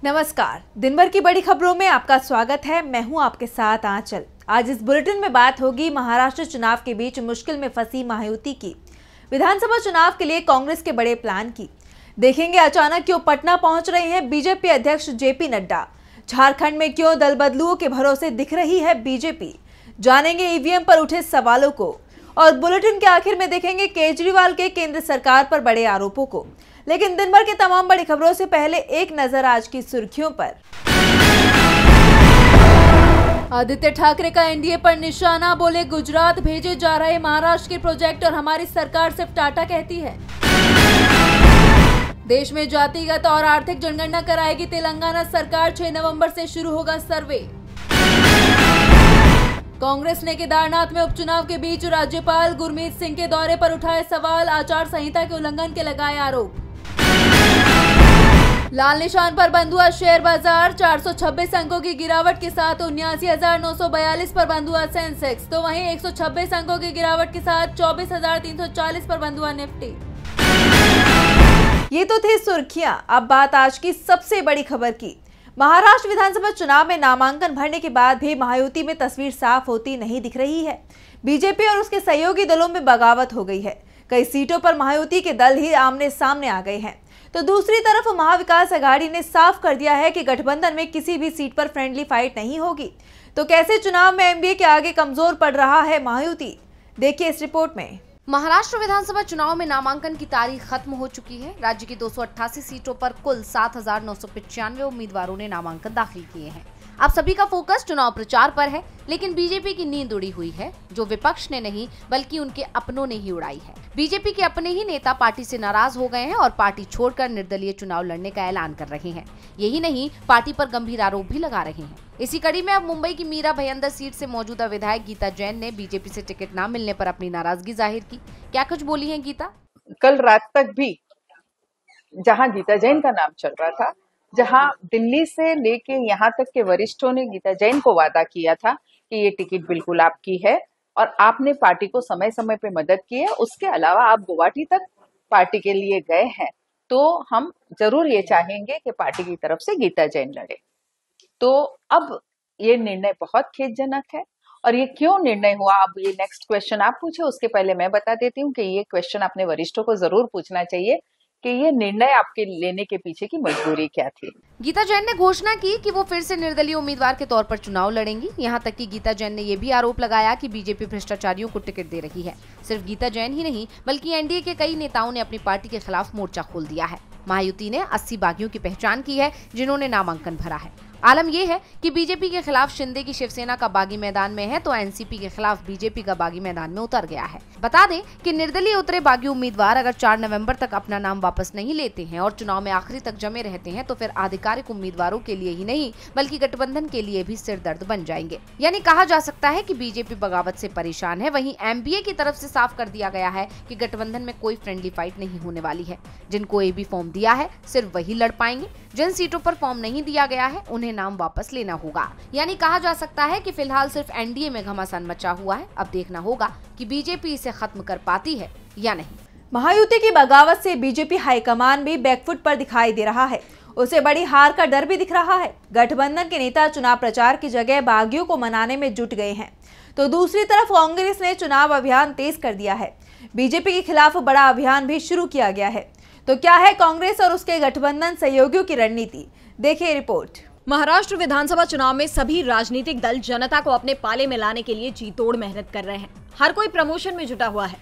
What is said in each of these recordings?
नमस्कार, दिन भर की बड़ी खबरों में आपका स्वागत है। मैं हूं आपके साथ आंचल। आज इस बुलेटिन में बात होगी महाराष्ट्र चुनाव के बीच मुश्किल में फंसी महायुति की, विधानसभा चुनाव के लिए कांग्रेस के बड़े प्लान की। देखेंगे अचानक क्यों पटना पहुंच रहे हैं बीजेपी अध्यक्ष जेपी नड्डा, झारखंड में क्यों दल बदलुओं के भरोसे दिख रही है बीजेपी, जानेंगे ईवीएम पर उठे सवालों को, और बुलेटिन के आखिर में देखेंगे केजरीवाल के केंद्र सरकार पर बड़े आरोपों को। लेकिन दिन भर की तमाम बड़ी खबरों से पहले एक नजर आज की सुर्खियों पर। आदित्य ठाकरे का एनडीए पर निशाना, बोले गुजरात भेजे जा रहे महाराष्ट्र के प्रोजेक्ट और हमारी सरकार सिर्फ टाटा कहती है। देश में जातिगत और आर्थिक जनगणना कराएगी तेलंगाना सरकार, 6 नवंबर से शुरू होगा सर्वे। कांग्रेस ने केदारनाथ में उपचुनाव के बीच राज्यपाल गुरमीत सिंह के दौरे पर उठाए सवाल, आचार संहिता के उल्लंघन के लगाए आरोप। लाल निशान पर बंद हुआ शेयर बाजार, 426 अंकों की गिरावट के साथ 79,942 पर बंद हुआ सेंसेक्स, तो वहीं 126 अंकों की गिरावट के साथ 24,340 पर बंद हुआ निफ्टी। ये तो थी सुर्खियां। अब बात आज की सबसे बड़ी खबर की। महाराष्ट्र विधानसभा चुनाव में नामांकन भरने के बाद भी महायुति में तस्वीर साफ होती नहीं दिख रही है। बीजेपी और उसके सहयोगी दलों में बगावत हो गई है। कई सीटों पर महायुति के दल ही आमने सामने आ गए हैं, तो दूसरी तरफ महाविकास अघाड़ी ने साफ कर दिया है कि गठबंधन में किसी भी सीट पर फ्रेंडली फाइट नहीं होगी। तो कैसे चुनाव में एमबीए के आगे कमजोर पड़ रहा है महायुति, देखिए इस रिपोर्ट में। महाराष्ट्र विधानसभा चुनाव में नामांकन की तारीख खत्म हो चुकी है। राज्य की 288 सीटों पर कुल 7,995 उम्मीदवारों ने नामांकन दाखिल किए हैं। अब सभी का फोकस चुनाव प्रचार पर है, लेकिन बीजेपी की नींद उड़ी हुई है, जो विपक्ष ने नहीं बल्कि उनके अपनों ने ही उड़ाई है। बीजेपी के अपने ही नेता पार्टी से नाराज हो गए हैं और पार्टी छोड़कर निर्दलीय चुनाव लड़ने का ऐलान कर रहे हैं। यही नहीं, पार्टी पर गंभीर आरोप भी लगा रहे हैं। इसी कड़ी में अब मुंबई की मीरा भयंदर सीट से मौजूदा विधायक गीता जैन ने बीजेपी से टिकट न मिलने पर अपनी नाराजगी जाहिर की। क्या कुछ बोली है गीता? कल रात तक भी जहां गीता जैन का नाम चल रहा था, जहां दिल्ली से लेके यहाँ तक के वरिष्ठों ने गीता जैन को वादा किया था कि ये टिकट बिल्कुल आपकी है और आपने पार्टी को समय समय पे मदद की है, उसके अलावा आप गुवाहाटी तक पार्टी के लिए गए हैं, तो हम जरूर ये चाहेंगे कि पार्टी की तरफ से गीता जैन लड़े। तो अब ये निर्णय बहुत खेदजनक है। और ये क्यों निर्णय हुआ, अब ये नेक्स्ट क्वेश्चन आप पूछे, उसके पहले मैं बता देती हूँ कि ये क्वेश्चन अपने वरिष्ठों को जरूर पूछना चाहिए कि ये निर्णय आपके लेने के पीछे की मजबूरी क्या थी। गीता जैन ने घोषणा की कि वो फिर से निर्दलीय उम्मीदवार के तौर पर चुनाव लड़ेंगी। यहाँ तक कि गीता जैन ने ये भी आरोप लगाया कि बीजेपी भ्रष्टाचारियों को टिकट दे रही है। सिर्फ गीता जैन ही नहीं, बल्कि एनडीए के कई नेताओं ने अपनी पार्टी के खिलाफ मोर्चा खोल दिया है। महायुति ने 80 बागियों की पहचान की है जिन्होंने नामांकन भरा है। आलम यह है कि बीजेपी के खिलाफ शिंदे की शिवसेना का बागी मैदान में है, तो एनसीपी के खिलाफ बीजेपी का बागी मैदान में उतर गया है। बता दें कि निर्दलीय उतरे बागी उम्मीदवार अगर 4 नवंबर तक अपना नाम वापस नहीं लेते हैं और चुनाव में आखिरी तक जमे रहते हैं, तो फिर आधिकारिक उम्मीदवारों के लिए ही नहीं बल्कि गठबंधन के लिए भी सिरदर्द बन जाएंगे। यानी कहा जा सकता है कि बीजेपी बगावत से परेशान है। वहीं एमबीए की तरफ से साफ कर दिया गया है कि गठबंधन में कोई फ्रेंडली फाइट नहीं होने वाली है। जिनको एबी फॉर्म दिया है सिर्फ वही लड़ पाएंगे, जिन सीटों पर फॉर्म नहीं दिया गया है उन्हें नाम वापस लेना होगा। यानी कहा जा सकता है कि फिलहाल सिर्फ एनडीए में घमासान मचा हुआ है। अब देखना होगा कि बीजेपी इसे खत्म कर पाती है या नहीं। महायुति की बगावत से बीजेपी हाईकमान भी बैकफुट पर दिखाई दे रहा है। उसे बड़ी हार का डर भी दिख रहा है। गठबंधन के नेता चुनाव प्रचार की जगह बागियों को मनाने में जुट गए हैं, तो दूसरी तरफ कांग्रेस ने चुनाव अभियान तेज कर दिया है। बीजेपी के खिलाफ बड़ा अभियान भी शुरू किया गया है। तो क्या है कांग्रेस और उसके गठबंधन सहयोगियों की रणनीति, देखिए रिपोर्ट। महाराष्ट्र विधानसभा चुनाव में सभी राजनीतिक दल जनता को अपने पाले में लाने के लिए जी तोड़ मेहनत कर रहे हैं। हर कोई प्रमोशन में जुटा हुआ है।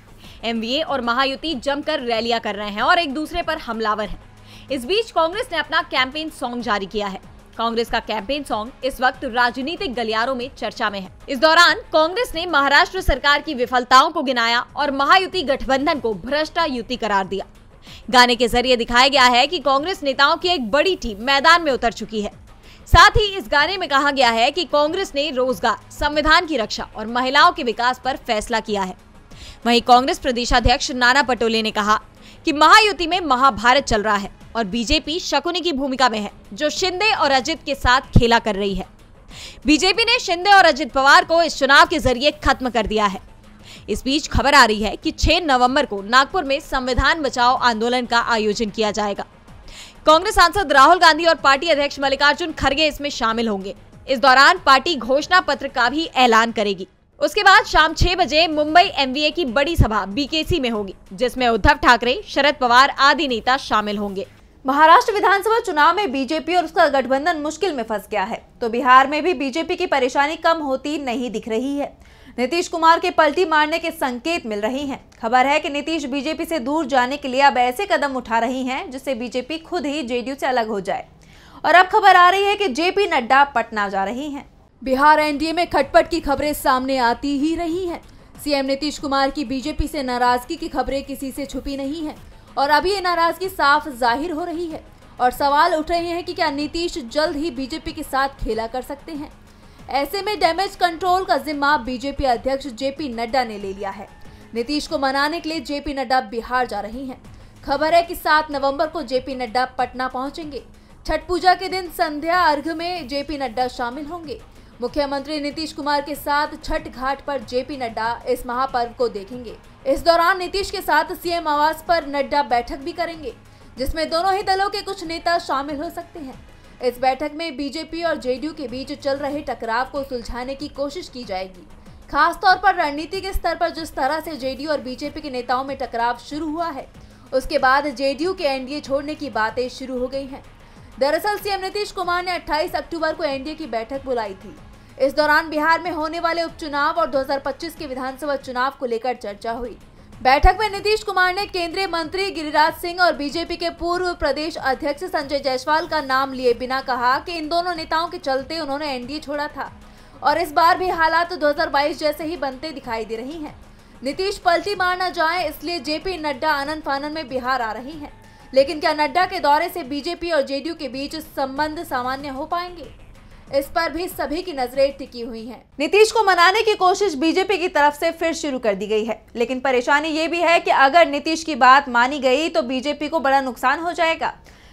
एमवीए और महायुति जमकर रैलियां कर रहे हैं और एक दूसरे पर हमलावर हैं। इस बीच कांग्रेस ने अपना कैंपेन सॉन्ग जारी किया है। कांग्रेस का कैंपेन सॉन्ग इस वक्त राजनीतिक गलियारों में चर्चा में है। इस दौरान कांग्रेस ने महाराष्ट्र सरकार की विफलताओं को गिनाया और महायुति गठबंधन को भ्रष्टा युति करार दिया। गाने के जरिए दिखाया गया है कि कांग्रेस नेताओं की एक बड़ी टीम मैदान में उतर चुकी है। साथ ही इस गाने में कहा गया है कि कांग्रेस ने रोजगार, संविधान की रक्षा और महिलाओं के विकास पर फैसला किया है। वहीं कांग्रेस प्रदेशाध्यक्ष नाना पटोले ने कहा कि महायुति में महाभारत चल रहा है और बीजेपी शकुनी की भूमिका में है, जो शिंदे और अजित के साथ खेला कर रही है। बीजेपी ने शिंदे और अजित पवार को इस चुनाव के जरिए खत्म कर दिया है। इस बीच खबर आ रही है कि 6 नवंबर को नागपुर में संविधान बचाओ आंदोलन का आयोजन किया जाएगा। कांग्रेस सांसद राहुल गांधी और पार्टी अध्यक्ष मल्लिकार्जुन खड़गे इसमें शामिल होंगे। इस दौरान पार्टी घोषणा पत्र का भी ऐलान करेगी। उसके बाद शाम 6 बजे मुंबई एमवीए की बड़ी सभा बीकेसी में होगी, जिसमें उद्धव ठाकरे, शरद पवार आदि नेता शामिल होंगे। महाराष्ट्र विधानसभा चुनाव में बीजेपी और उसका गठबंधन मुश्किल में फंस गया है, तो बिहार में भी बीजेपी की परेशानी कम होती नहीं दिख रही है। नीतीश कुमार के पलटी मारने के संकेत मिल रही हैं। खबर है कि नीतीश बीजेपी से दूर जाने के लिए अब ऐसे कदम उठा रही हैं जिससे बीजेपी खुद ही जेडीयू से अलग हो जाए। और अब खबर आ रही है कि जेपी नड्डा पटना जा रही हैं। बिहार एनडीए में खटपट की खबरें सामने आती ही रही हैं। सीएम नीतीश कुमार की बीजेपी से नाराजगी की खबरें किसी से छुपी नहीं है और अभी ये नाराजगी साफ जाहिर हो रही है और सवाल उठ रहे हैं कि क्या नीतीश जल्द ही बीजेपी के साथ खेला कर सकते हैं। ऐसे में डैमेज कंट्रोल का जिम्मा बीजेपी अध्यक्ष जेपी नड्डा ने ले लिया है। नीतीश को मनाने के लिए जेपी नड्डा बिहार जा रही हैं। खबर है कि 7 नवंबर को जेपी नड्डा पटना पहुंचेंगे। छठ पूजा के दिन संध्या अर्घ्य में जेपी नड्डा शामिल होंगे। मुख्यमंत्री नीतीश कुमार के साथ छठ घाट पर जेपी नड्डा इस महापर्व को देखेंगे। इस दौरान नीतीश के साथ सीएम आवास पर नड्डा बैठक भी करेंगे, जिसमें दोनों ही दलों के कुछ नेता शामिल हो सकते हैं। इस बैठक में बीजेपी और जेडीयू के बीच चल रहे टकराव को सुलझाने की कोशिश की जाएगी। खासतौर पर रणनीति के स्तर पर जिस तरह से जेडीयू और बीजेपी के नेताओं में टकराव शुरू हुआ है, उसके बाद जेडीयू के एनडीए छोड़ने की बातें शुरू हो गई हैं। दरअसल सीएम नीतीश कुमार ने 28 अक्टूबर को एनडीए की बैठक बुलाई थी। इस दौरान बिहार में होने वाले उपचुनाव और 2025 के विधानसभा चुनाव को लेकर चर्चा हुई। बैठक में नीतीश कुमार ने केंद्रीय मंत्री गिरिराज सिंह और बीजेपी के पूर्व प्रदेश अध्यक्ष संजय जायसवाल का नाम लिए बिना कहा कि इन दोनों नेताओं के चलते उन्होंने एनडीए छोड़ा था और इस बार भी हालात 2022 जैसे ही बनते दिखाई दे रही हैं। नीतीश पलटी मार न जाए इसलिए जेपी नड्डा आनन फानन में बिहार आ रही हैं। लेकिन क्या नड्डा के दौरे से बीजेपी और जेडीयू के बीच संबंध सामान्य हो पाएंगे? इस पर भी सभी की नजरें टिकी हुई हैं। नीतीश को मनाने की कोशिश बीजेपी की तरफ से फिर शुरू कर दी गई है, लेकिन परेशानी ये भी है कि अगर नीतीश की बात मानी गई तो बीजेपी को बड़ा नुकसान हो जाएगा।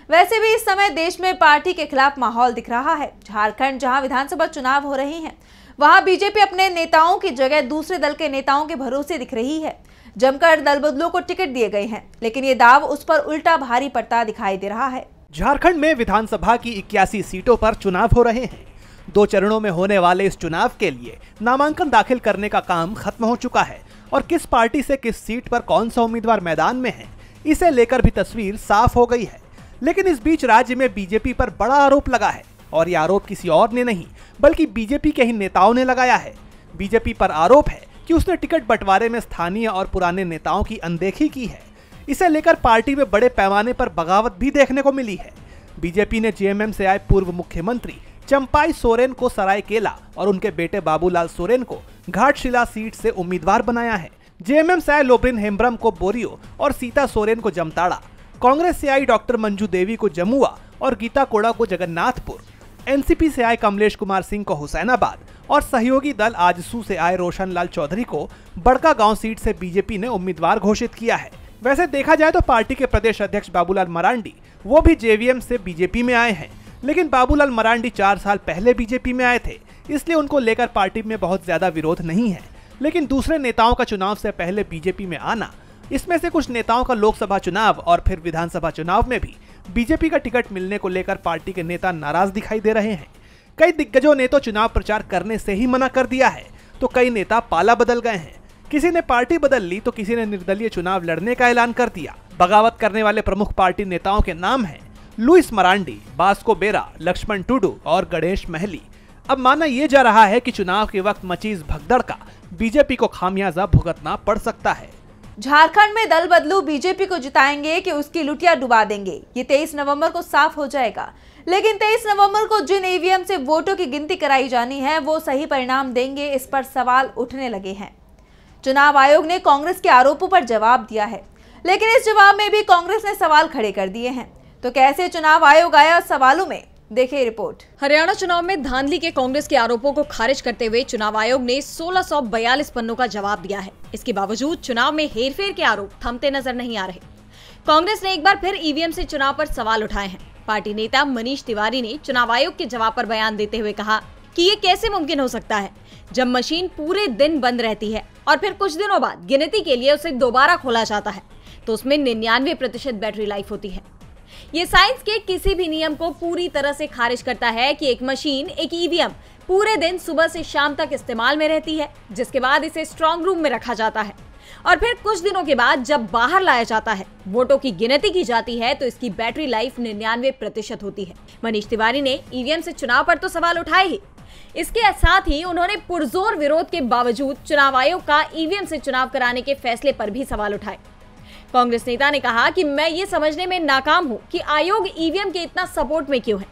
वैसे भी इस समय देश में पार्टी के खिलाफ माहौल दिख रहा है। झारखंड जहां विधानसभा चुनाव हो रही हैं, वहां बीजेपी अपने नेताओं की जगह दूसरे दल के नेताओं के भरोसे दिख रही है। जमकर दल बदलू को टिकट दिए गए हैं, लेकिन ये दाव उस पर उल्टा भारी पड़ता दिखाई दे रहा है। झारखंड में विधानसभा की 81 सीटों पर चुनाव हो रहे हैं। 2 चरणों में होने वाले इस चुनाव के लिए नामांकन दाखिल करने का काम खत्म हो चुका है और किस पार्टी से किस सीट पर कौन सा उम्मीदवार मैदान में है, इसे लेकर भी तस्वीर साफ हो गई है। लेकिन इस बीच राज्य में बीजेपी पर बड़ा आरोप लगा है और ये आरोप किसी और ने नहीं बल्कि बीजेपी के ही नेताओं ने लगाया है। बीजेपी पर आरोप है कि उसने टिकट बंटवारे में स्थानीय और पुराने नेताओं की अनदेखी की है। इसे लेकर पार्टी में बड़े पैमाने पर बगावत भी देखने को मिली है। बीजेपी ने जेएमएम से आए पूर्व मुख्यमंत्री चंपाई सोरेन को सरायकेला और उनके बेटे बाबूलाल सोरेन को घाटशिला सीट से उम्मीदवार बनाया है। जेएमएम से आए लोब्रिन हेम्ब्रम को बोरियो और सीता सोरेन को जमताड़ा, कांग्रेस से आई डॉक्टर मंजू देवी को जमुआ और गीता कोड़ा को जगन्नाथपुर, एनसीपी से आए कमलेश कुमार सिंह को हुसैनाबाद और सहयोगी दल आजसू से आए रोशन लाल चौधरी को बड़कागांव सीट से बीजेपी ने उम्मीदवार घोषित किया है। वैसे देखा जाए तो पार्टी के प्रदेश अध्यक्ष बाबूलाल मरांडी वो भी जेवीएम से बीजेपी में आए हैं, लेकिन बाबूलाल मरांडी 4 साल पहले बीजेपी में आए थे, इसलिए उनको लेकर पार्टी में बहुत ज्यादा विरोध नहीं है। लेकिन दूसरे नेताओं का चुनाव से पहले बीजेपी में आना, इसमें से कुछ नेताओं का लोकसभा चुनाव और फिर विधानसभा चुनाव में भी बीजेपी का टिकट मिलने को लेकर पार्टी के नेता नाराज दिखाई दे रहे हैं। कई दिग्गजों ने तो चुनाव प्रचार करने से ही मना कर दिया है, तो कई नेता पाला बदल गए हैं। किसी ने पार्टी बदल ली तो किसी ने निर्दलीय चुनाव लड़ने का ऐलान कर दिया। बगावत करने वाले प्रमुख पार्टी नेताओं के नाम हैं लुइस मरांडी, बास्को बेरा, लक्ष्मण टुडू और गणेश महली। अब माना यह जा रहा है कि चुनाव के वक्त मची इस भगदड़ का बीजेपी को खामियाजा भुगतना पड़ सकता है। झारखंड में दल बदलू बीजेपी को जिताएंगे कि उसकी लुटिया डुबा देंगे, ये 23 नवंबर को साफ हो जाएगा। लेकिन 23 नवंबर को जिन ईवीएम से वोटों की गिनती कराई जानी है वो सही परिणाम देंगे, इस पर सवाल उठने लगे हैं। चुनाव आयोग ने कांग्रेस के आरोपों पर जवाब दिया है, लेकिन इस जवाब में भी कांग्रेस ने सवाल खड़े कर दिए हैं। तो कैसे चुनाव आयोग आया सवालों में, देखिए रिपोर्ट। हरियाणा चुनाव में धांधली के कांग्रेस के आरोपों को खारिज करते हुए चुनाव आयोग ने 1642 पन्नों का जवाब दिया है। इसके बावजूद चुनाव में हेरफेर के आरोप थमते नजर नहीं आ रहे। कांग्रेस ने एक बार फिर ईवीएम से चुनाव पर सवाल उठाए हैं। पार्टी नेता मनीष तिवारी ने चुनाव आयोग के जवाब पर बयान देते हुए कहा कि ये कैसे मुमकिन हो सकता है जब मशीन पूरे दिन बंद रहती है और फिर कुछ दिनों बाद गिनती के लिए उसे दोबारा खोला जाता है तो उसमें 99% बैटरी लाइफ होती है। ये साइंस के किसी भी नियम को पूरी तरह से खारिज करता है कि एक मशीन, एक ईवीएम पूरे दिन सुबह से शाम तक इस्तेमाल में रहती है, जिसके बाद इसे स्ट्रांग रूम में रखा जाता है और फिर कुछ दिनों के बाद जब बाहर लाया जाता है, वोटों की गिनती की जाती है तो इसकी बैटरी लाइफ 99% होती है। मनीष तिवारी ने ईवीएम से चुनाव पर तो सवाल उठाए ही, इसके साथ ही उन्होंने पुरजोर विरोध के बावजूद चुनाव आयोग का ईवीएम से चुनाव कराने के फैसले पर भी सवाल उठाए। कांग्रेस नेता ने कहा कि मैं ये समझने में नाकाम हूं कि आयोग ईवीएम के इतना सपोर्ट में क्यों है।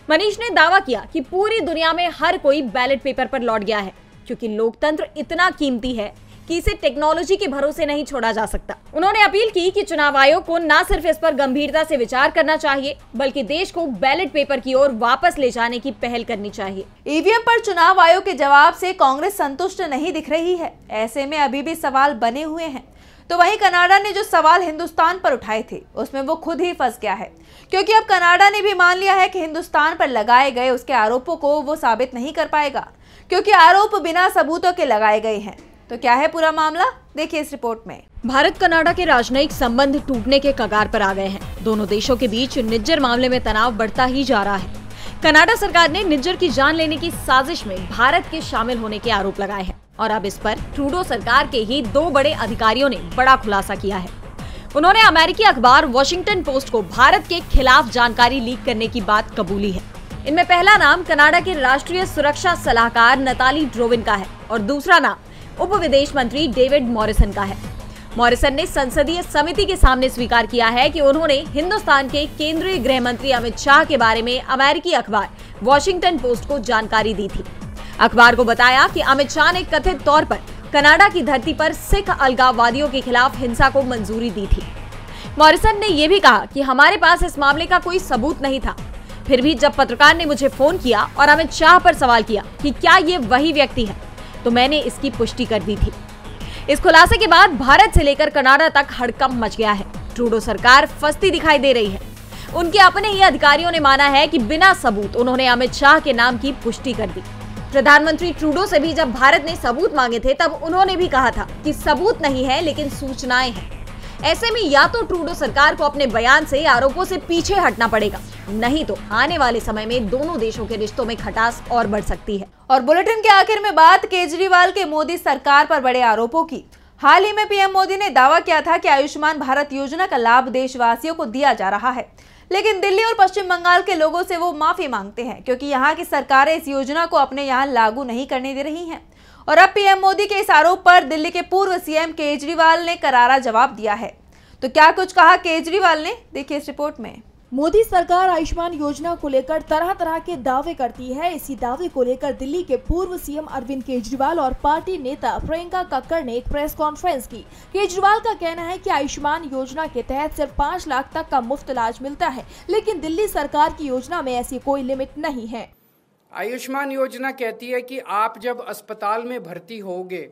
मनीष ने दावा किया कि पूरी दुनिया में हर कोई बैलेट पेपर पर लौट गया है, क्योंकि लोकतंत्र इतना कीमती है कि इसे टेक्नोलॉजी के भरोसे नहीं छोड़ा जा सकता। उन्होंने अपील की कि चुनाव आयोग को न सिर्फ इस पर गंभीरता से विचार करना चाहिए, बल्कि देश को बैलेट पेपर की ओर वापस ले जाने की पहल करनी चाहिए। ईवीएम पर चुनाव आयोग के जवाब से कांग्रेस संतुष्ट नहीं दिख रही है। ऐसे में अभी भी सवाल बने हुए हैं। तो वहीं कनाडा ने जो सवाल हिंदुस्तान पर उठाए थे, उसमें वो खुद ही फंस गया है, क्योंकि अब कनाडा ने भी मान लिया है कि हिंदुस्तान पर लगाए गए उसके आरोपों को वो साबित नहीं कर पाएगा, क्योंकि आरोप बिना सबूतों के लगाए गए हैं। तो क्या है पूरा मामला, देखिए इस रिपोर्ट में। भारत कनाडा के राजनयिक संबंध टूटने के कगार पर आ गए हैं। दोनों देशों के बीच निज्जर मामले में तनाव बढ़ता ही जा रहा है। कनाडा सरकार ने निज्जर की जान लेने की साजिश में भारत के शामिल होने के आरोप लगाए हैं और अब इस पर ट्रूडो सरकार के ही 2 बड़े अधिकारियों ने बड़ा खुलासा किया है। उन्होंने अमेरिकी अखबार वॉशिंगटन पोस्ट को भारत के खिलाफ जानकारी लीक करने की बात कबूली है। इनमें पहला नाम कनाडा के राष्ट्रीय सुरक्षा सलाहकार नताली ड्रोविन का है और दूसरा नाम उप विदेश मंत्री डेविड मॉरिसन का है। मॉरिसन ने संसदीय समिति के सामने स्वीकार किया है कि उन्होंने हिंदुस्तान के केंद्रीय गृह मंत्री अमित शाह के बारे में अमेरिकी अखबार वॉशिंगटन पोस्ट को जानकारी दी थी। अखबार को बताया कि अमित शाह ने कथित तौर पर कनाडा की धरती पर सिख अलगाववादियों के खिलाफ हिंसा को मंजूरी दी थी। मॉरिसन ने यह भी कहा कि हमारे पास इस मामले का कोई सबूत नहीं था, फिर भी जब पत्रकार ने मुझे फोन किया और अमित शाह पर सवाल किया कि क्या ये वही व्यक्ति है, तो मैंने इसकी पुष्टि कर दी थी। इस खुलासे के बाद भारत से लेकर कनाडा तक हड़कंप मच गया है। ट्रूडो सरकार फंसती दिखाई दे रही है। उनके अपने ही अधिकारियों ने माना है कि बिना सबूत उन्होंने अमित शाह के नाम की पुष्टि कर दी। प्रधानमंत्री ट्रूडो से भी जब भारत ने सबूत मांगे थे, तब उन्होंने भी कहा था कि सबूत नहीं है लेकिन सूचनाएं हैं। ऐसे में या तो ट्रूडो सरकार को अपने बयान से आरोपों से पीछे हटना पड़ेगा, नहीं तो आने वाले समय में दोनों देशों के रिश्तों में खटास और बढ़ सकती है। और बुलेटिन के आखिर में बात केजरीवाल के मोदी सरकार पर बड़े आरोपों की। हाल ही में पीएम मोदी ने दावा किया था कि आयुष्मान भारत योजना का लाभ देशवासियों को दिया जा रहा है, लेकिन दिल्ली और पश्चिम बंगाल के लोगों से वो माफी मांगते हैं, क्योंकि यहाँ की सरकारें इस योजना को अपने यहाँ लागू नहीं करने दे रही हैं। और अब पीएम मोदी के इस आरोप पर दिल्ली के पूर्व सीएम केजरीवाल ने करारा जवाब दिया है। तो क्या कुछ कहा केजरीवाल ने, देखिए इस रिपोर्ट में। मोदी सरकार आयुष्मान योजना को लेकर तरह तरह के दावे करती है। इसी दावे को लेकर दिल्ली के पूर्व सीएम अरविंद केजरीवाल और पार्टी नेता प्रियंका कक्कड़ ने एक प्रेस कॉन्फ्रेंस की। केजरीवाल का कहना है कि आयुष्मान योजना के तहत सिर्फ 5 लाख तक का मुफ्त इलाज मिलता है, लेकिन दिल्ली सरकार की योजना में ऐसी कोई लिमिट नहीं है। आयुष्मान योजना कहती है कि आप जब अस्पताल में भर्ती होगे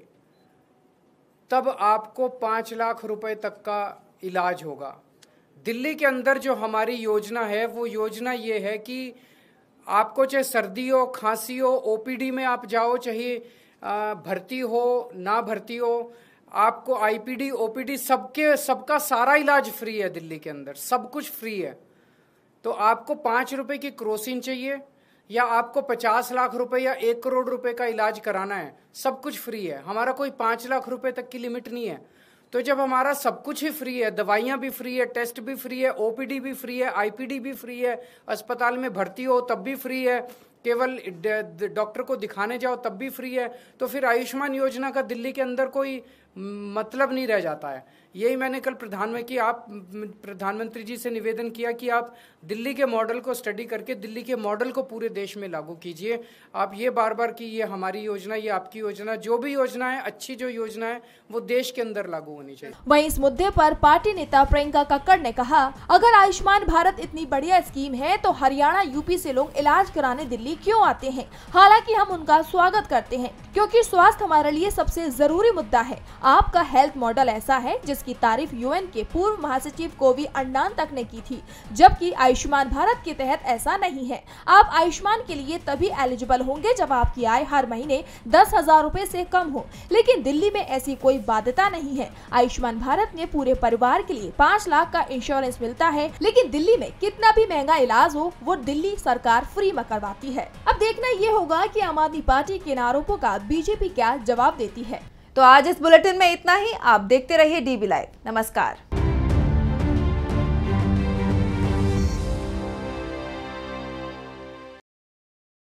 तब आपको 5 लाख रुपए तक का इलाज होगा। दिल्ली के अंदर जो हमारी योजना है वो योजना ये है कि आपको चाहे सर्दी हो, खांसी हो, ओपीडी में आप जाओ, चाहे भर्ती हो ना भर्ती हो, आपको आईपीडी, ओपीडी सबका सारा इलाज फ्री है। दिल्ली के अंदर सब कुछ फ्री है। तो आपको 5 रुपए की क्रोसिन चाहिए या आपको 50 लाख रुपए या 1 करोड़ रुपए का इलाज कराना है, सब कुछ फ्री है। हमारा कोई 5 लाख रुपए तक की लिमिट नहीं है। तो जब हमारा सब कुछ ही फ्री है, दवाइयाँ भी फ्री है, टेस्ट भी फ्री है, ओपीडी भी फ्री है, आईपीडी भी फ्री है, अस्पताल में भर्ती हो तब भी फ्री है, केवल डॉक्टर को दिखाने जाओ तब भी फ्री है, तो फिर आयुष्मान योजना का दिल्ली के अंदर कोई मतलब नहीं रह जाता है। यही मैंने कल प्रधानमंत्री जी से निवेदन किया कि आप दिल्ली के मॉडल को स्टडी करके दिल्ली के मॉडल को पूरे देश में लागू कीजिए। आप ये बार बार कि ये हमारी योजना, ये आपकी योजना, जो भी योजना है, अच्छी जो योजना है वो देश के अंदर लागू होनी चाहिए। वहीं इस मुद्दे पर पार्टी नेता प्रियंका कक्कड़ ने कहा, अगर आयुष्मान भारत इतनी बढ़िया स्कीम है तो हरियाणा, यूपी से लोग इलाज कराने दिल्ली क्यों आते हैं? हालांकि हम उनका स्वागत करते हैं, क्योंकि स्वास्थ्य हमारे लिए सबसे जरूरी मुद्दा है। आपका हेल्थ मॉडल ऐसा है जिसकी तारीफ यूएन के पूर्व महासचिव कोफी अन्नान तक ने की थी, जबकि आयुष्मान भारत के तहत ऐसा नहीं है। आप आयुष्मान के लिए तभी एलिजिबल होंगे जब आपकी आय हर महीने 10,000 रुपए से कम हो, लेकिन दिल्ली में ऐसी कोई बाध्यता नहीं है। आयुष्मान भारत में पूरे परिवार के लिए 5 लाख का इंश्योरेंस मिलता है, लेकिन दिल्ली में कितना भी महंगा इलाज हो वो दिल्ली सरकार फ्री में करवाती है। अब देखना ये होगा कि आम आदमी पार्टी के इन आरोपों का बीजेपी क्या जवाब देती है। तो आज इस बुलेटिन में इतना ही। आप देखते रहिए DB लाइव। नमस्कार।